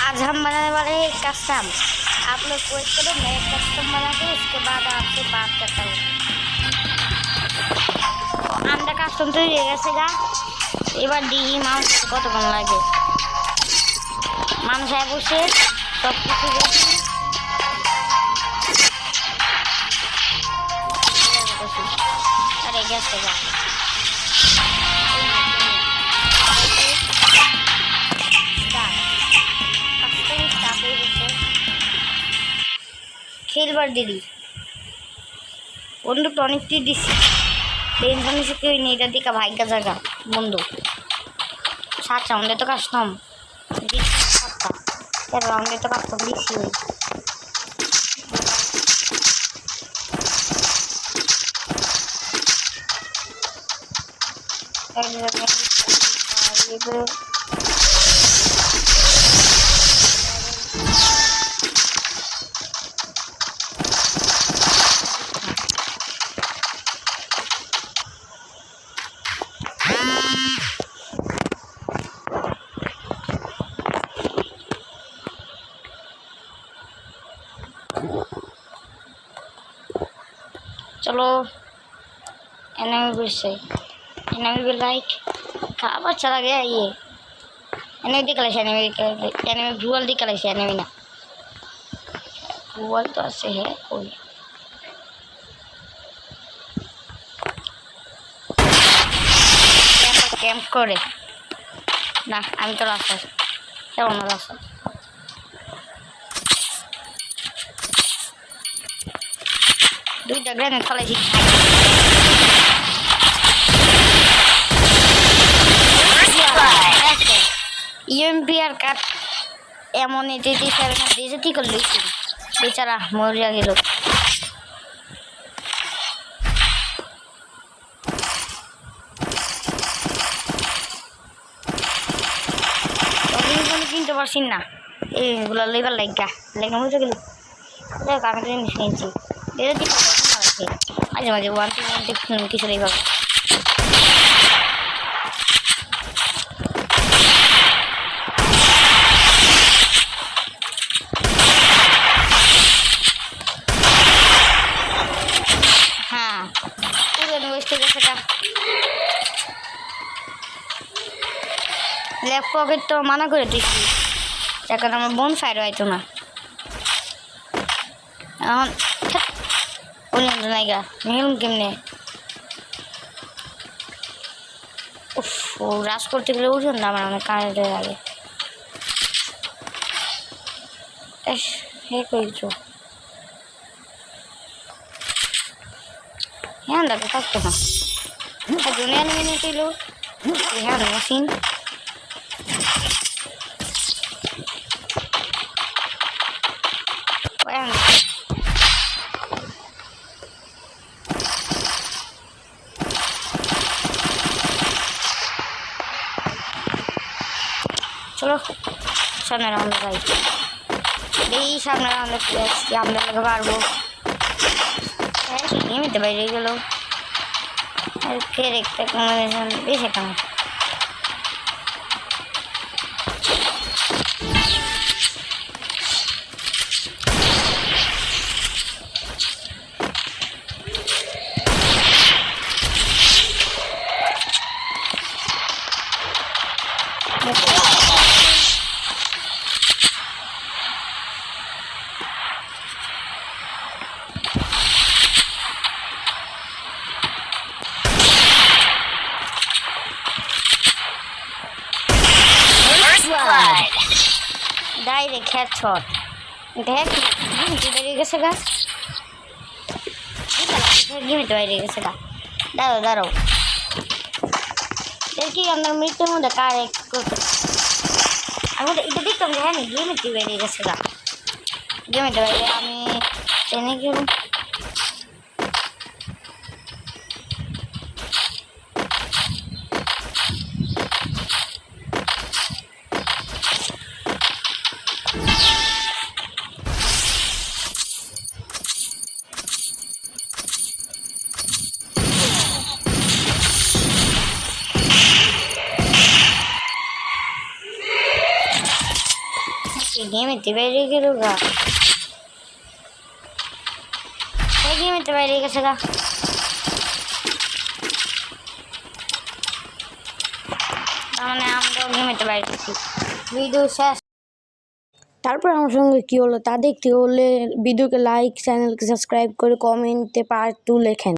आज हम बनाने वाले हैं एक कस्टम। आप लोग वेट करो, मैं एक कस्टम बना के उसके बाद आपसे बात करता हूँ। আমরা কাস্টম তৈরি হয়ে গেছে গা। এবার ডিহি মাউন্ট কতক্ষণ লাগে মানুষ আয় বসে সব কিছু দেখি। আরে গেছে গা খেলবার দিদি বন্ধু টনিকটি দিছি টেনশন এসে কেউ নেই, এটা দিকে ভাগ্যা জায়গা বন্ধু সাত রাউন্ডে তো কাস্টম তেরো রাউন্ডে তো কাস্টম দিচ্ছি ওই चलो एनिमी भी सही एनिमी भी लाइक खावा चला गया ये एनिमी दिखला एनिमी भूल दिखला एनिमी ना भूल तो ऐसे है कोई कैंप करे ना আমি তো রাস্তা কেমন রাস্তা দুইটা গ্রেনেড ফেলেছি ইএমপি আর কাট এমন এটি দিয়েছে করলো বেচারা মরিয়া গেল কিনতে পারছি না এইগুলো লেবার লাগা লেগে মরে গেল দেখ আমি তো জিনিস কিনছি মাঝে মাঝে ওয়ান কিছু লেবার হ্যাঁ পুরো ওয়েস্ট হয়ে গেছে লেফট পকেট তো মানা করে দিচ্ছি এখন আমার বোন ফায়ার হয়তো না এখন পর্যন্ত নাইগা নিলাম কেমনে উফ ও রাস করতে গেলে উঠুন না আমার অনেক কারেন্টের আগে হে করেছো হ্যাঁ দেখো থাকতো না জুনিয়া নিয়ে ছিল হ্যাঁ মেশিন चलो सामने राउंड भाई এই সামনে রাউন্ডে আমরা লাগে পারবো নিমিতে বাইরে গেল আর ফের একটা কম্বিনেশন বেশি কেন डायरेक्ट हेडशॉट देख बेरिয়ে গেছে গা গিমিট বাইরে গেছে গা দাঁড়াও দাঁড়াও দেখি আমরা মৃত্যুর মধ্যে কার এক করতে আমি এটা দেখতাম যে হ্যাঁ গিমিট বাইরে গেছে গা গিমিট বাইরে আমি ট্রেনে গেলাম গেমেতে বাইরে গেল গা, গেমেতে বাইরে গেছে গা। তার মানে আমরাও গেমেতে বাইরে গেছি। ভিডিও শেষ। তারপর আমার সঙ্গে কী হলো তা দেখতে হলে ভিডিওকে লাইক, চ্যানেলকে সাবস্ক্রাইব করে কমেন্টে পার্ট 2 লেখেন।